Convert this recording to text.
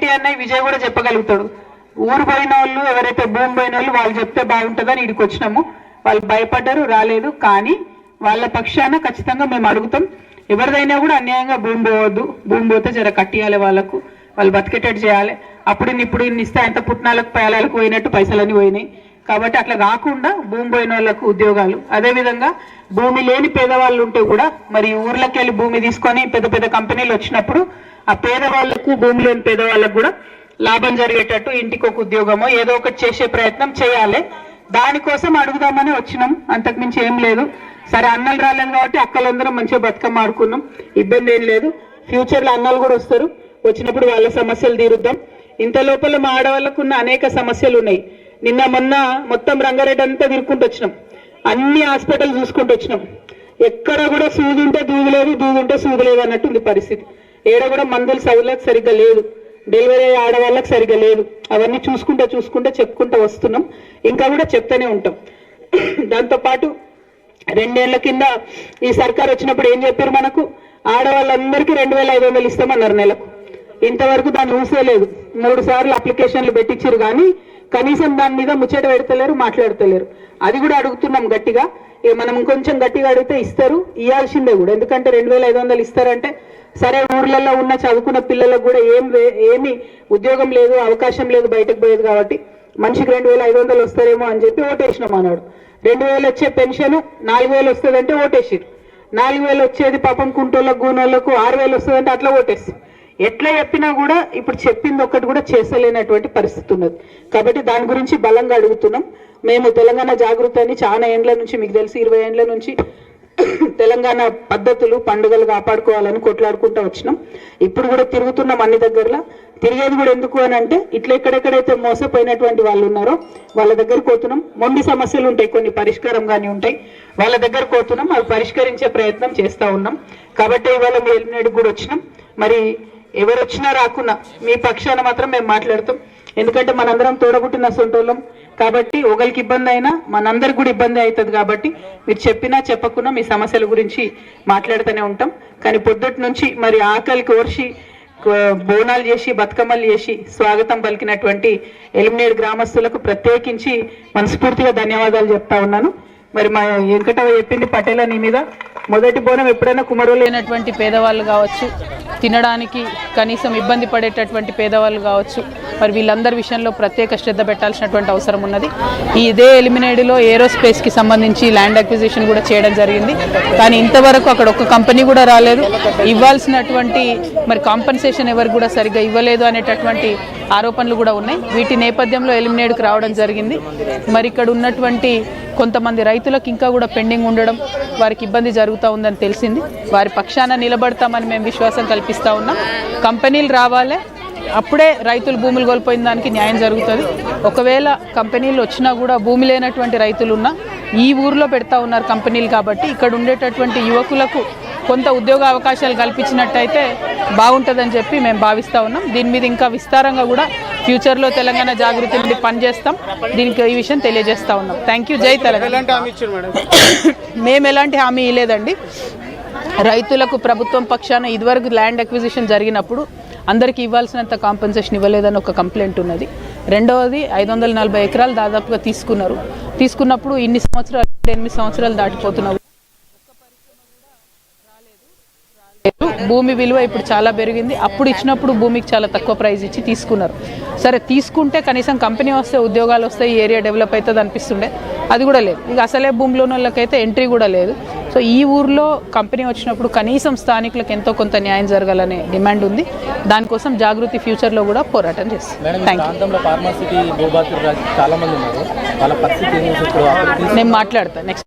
రెడ్డి అన్నయ్య విజయ్ కూడా చెప్పగలుగుతాడు. ఊరు పోయిన వాళ్ళు ఎవరైతే భూమి పోయిన వాళ్ళు చెప్తే బాగుంటుందని ఇక్కడికి వచ్చినాము. వాళ్ళు భయపడ్డారు, రాలేదు. కానీ వాళ్ళ పక్షాన ఖచ్చితంగా మేము అడుగుతాం. ఎవరిదైనా కూడా అన్యాయంగా భూమి పోవద్దు. భూమి పోతే జర కట్టియాలి, వాళ్ళకు వాళ్ళు బతికేటట్టు చేయాలి. అప్పుడు ఇప్పుడు ఇస్తే ఎంత పుట్నాలకు పేలాలకు పోయినట్టు పైసలన్నీ పోయినాయి. కాబట్టి అట్లా కాకుండా భూమి పోయిన వాళ్ళకు ఉద్యోగాలు, అదేవిధంగా భూమి లేని పేదవాళ్ళు ఉంటే కూడా మరి ఊర్లోకి వెళ్ళి భూమి తీసుకొని పెద్ద పెద్ద కంపెనీలు వచ్చినప్పుడు ఆ పేదవాళ్లకు, భూమి లేని పేదవాళ్ళకు కూడా లాభం జరిగేటట్టు ఇంటికి ఒక ఉద్యోగమో ఏదో ఒకటి చేసే ప్రయత్నం చేయాలి. దానికోసం అడుగుదామని వచ్చినాం, అంతకుమించి ఏం లేదు. సరే అన్నలు రాలేదు కాబట్టి అక్కలందరం మంచిగా బతుకమ్మ ఆడుకున్నాం, ఇబ్బంది ఏం లేదు. ఫ్యూచర్లో అన్నలు కూడా వస్తారు, వచ్చినప్పుడు వాళ్ళ సమస్యలు తీరుద్దాం. ఇంత లోపల మా ఆడవాళ్ళకు ఉన్న అనేక సమస్యలు ఉన్నాయి. నిన్న మొన్న మొత్తం రంగారెడ్డి అంతా తిరుక్కుంటూ వచ్చినాం, అన్ని హాస్పిటల్ చూసుకుంటూ వచ్చినాం. ఎక్కడ కూడా సూది ఉంటే దూది లేదు, దూది ఉంటే సూది లేదు అన్నట్టుంది పరిస్థితి. ఏడ కూడా మందులు సౌలభ్యం సరిగ్గా లేదు, డెలివరీ అయ్యే ఆడవాళ్ళకి సరిగ్గా లేదు. అవన్నీ చూసుకుంటే చెప్పుకుంటూ వస్తున్నాం, ఇంకా కూడా చెప్తూనే ఉంటాం. దాంతోపాటు 2 ఏళ్ల కింద ఈ సర్కార్ వచ్చినప్పుడు ఏం చెప్పారు, మనకు ఆడవాళ్ళందరికీ 2500 ఇస్తామన్నారు నెలకు. ఇంతవరకు దాన్ని ఊసేలేదు. 3 సార్లు అప్లికేషన్లు పెట్టించారు, కానీ కనీసం దాని మీద ముచ్చట పెడతలేరు, మాట్లాడతలేరు. అది కూడా అడుగుతున్నాం గట్టిగా. మనం కొంచెం గట్టిగా అడిగితే ఇస్తారు, ఇవ్వాల్సిందే కూడా. ఎందుకంటే 2500 ఇస్తారంటే సరే, ఊర్లలో ఉన్న చదువుకున్న పిల్లలకు కూడా ఏమి ఉద్యోగం లేదు, అవకాశం లేదు బయటకు పోయేది. కాబట్టి మనిషికి 2500 వస్తారేమో అని చెప్పి ఓటేసినాం అన్నాడు. 2000 వచ్చే పెన్షన్ 4000 వస్తుందంటే ఓటేసిరు. 4000 వచ్చేది పాపం కుంటోళ్ళకు, గూనోళ్ళకు 6000 వస్తుందంటే అట్లా ఓటేసి. ఎట్లా చెప్పినా కూడా ఇప్పుడు చెప్పింది ఒక్కటి కూడా చేసలేనటువంటి పరిస్థితి ఉన్నది. కాబట్టి దాని గురించి బలంగా అడుగుతున్నాం. మేము తెలంగాణ జాగృతి అని చాలా ఏండ్ల నుంచి, మీకు తెలిసి 20 ఏండ్ల నుంచి తెలంగాణ పద్ధతులు, పండుగలు కాపాడుకోవాలని కొట్లాడుకుంటూ వచ్చినాం. ఇప్పుడు కూడా తిరుగుతున్నాం అన్ని దగ్గరలో. తిరిగేది కూడా ఎందుకు అని అంటే, ఇట్లా ఎక్కడెక్కడైతే మోసపోయినటువంటి వాళ్ళు ఉన్నారో వాళ్ళ దగ్గరకు పోతున్నాం. మొండి సమస్యలు ఉంటాయి, కొన్ని పరిష్కారం కానీ ఉంటాయి, వాళ్ళ దగ్గరకు పోతున్నాం, అవి పరిష్కరించే ప్రయత్నం చేస్తూ ఉన్నాం. కాబట్టి ఇవాళ మీ ఎలిమినేట్కి కూడా వచ్చినాం. మరి ఎవరు వచ్చినా రాకున్నా మీ పక్షాన మాత్రం మేము మాట్లాడతాం. ఎందుకంటే మనందరం తోడబుట్టిన సొంటోళ్ళం. కాబట్టి ఒకరికి ఇబ్బంది అయినా మనందరికి కూడా ఇబ్బంది అవుతుంది. కాబట్టి మీరు చెప్పినా చెప్పకున్నా మీ సమస్యల గురించి మాట్లాడుతూనే ఉంటాం. కానీ పొద్దుటి నుంచి మరి ఆకలికి ఓర్చి బోనాలు చేసి, బతుకమ్మలు చేసి స్వాగతం పలికినటువంటి ఎలిమినేట్ గ్రామస్తులకు ప్రత్యేకించి మనస్ఫూర్తిగా ధన్యవాదాలు చెప్తా ఉన్నాను. మరి మా వెంకటవ చెప్పింది, పటేల నీ మీద మొదటి బోనం ఎప్పుడైనా కుమరులు లేనటువంటి పేదవాళ్ళు కావచ్చు, తినడానికి కనీసం ఇబ్బంది పడేటటువంటి పేదవాళ్ళు కావచ్చు, మరి వీళ్ళందరి విషయంలో ప్రత్యేక శ్రద్ధ పెట్టాల్సినటువంటి అవసరం ఉన్నది. ఇదే ఎలిమినేట్లో ఏరోస్పేస్కి సంబంధించి ల్యాండ్ అక్విజిషన్ కూడా చేయడం జరిగింది. కానీ ఇంతవరకు అక్కడ ఒక కంపెనీ కూడా రాలేదు. ఇవ్వాల్సినటువంటి మరి కాంపన్సేషన్ ఎవరికి కూడా సరిగ్గా ఇవ్వలేదు అనేటటువంటి ఆరోపణలు కూడా ఉన్నాయి. వీటి నేపథ్యంలో ఎలిమినేట్కి రావడం జరిగింది. మరి ఇక్కడ ఉన్నటువంటి కొంతమంది రైతులకు ఇంకా కూడా పెండింగ్ ఉండడం, వారికి ఇబ్బంది జరుగుతూ ఉందని తెలిసింది. వారి పక్షాన నిలబడతామని మేము విశ్వాసం కల్పిస్తూ ఉన్నాం. కంపెనీలు రావాలి, అప్పుడే రైతులు భూములు కోల్పోయిన దానికి న్యాయం జరుగుతుంది. ఒకవేళ కంపెనీలు వచ్చినా కూడా భూమి లేనటువంటి రైతులు ఉన్నా ఈ ఊరిలో పెడతా ఉన్నారు కంపెనీలు. కాబట్టి ఇక్కడ ఉండేటటువంటి యువకులకు కొంత ఉద్యోగ అవకాశాలు కల్పించినట్టయితే బాగుంటుందని చెప్పి మేము భావిస్తూ ఉన్నాం. దీని మీద ఇంకా విస్తారంగా కూడా ఫ్యూచర్లో తెలంగాణ జాగృతి నుండి పనిచేస్తాం. దీనికి ఈ విషయం తెలియజేస్తూ ఉన్నాం. Thank you. జై తెలంగాణ. మేము ఎలాంటి హామీ ఇవ్వలేదండి. రైతులకు ప్రభుత్వం పక్షాన ఇదివరకు ల్యాండ్ అక్విజిషన్ జరిగినప్పుడు అందరికీ ఇవ్వాల్సినంత కాంపెన్సేషన్ ఇవ్వలేదని ఒక కంప్లైంట్ ఉన్నది. రెండవది 540 ఎకరాలు దాదాపుగా తీసుకున్నప్పుడు ఇన్ని సంవత్సరాలు, 8 సంవత్సరాలు దాటిపోతున్నావు. భూమి విలువ ఇప్పుడు చాలా పెరిగింది. అప్పుడు ఇచ్చినప్పుడు భూమికి చాలా తక్కువ ప్రైస్ ఇచ్చి తీసుకున్నారు. సరే, తీసుకుంటే కనీసం కంపెనీ వస్తే ఉద్యోగాలు వస్తాయి, ఈ ఏరియా డెవలప్ అవుతుంది అనిపిస్తుండే. అది కూడా లేదు. ఇక అసలే భూమిలో ఉన్న వాళ్ళకైతే ఎంట్రీ కూడా లేదు. సో ఈ ఊర్లో కంపెనీ వచ్చినప్పుడు కనీసం స్థానికులకు ఎంతో కొంత న్యాయం జరగాలనే డిమాండ్ ఉంది. దానికోసం జాగృతి ఫ్యూచర్లో కూడా పోరాటం చేస్తాం. Thank you. నేను మాట్లాడతాను నెక్స్ట్.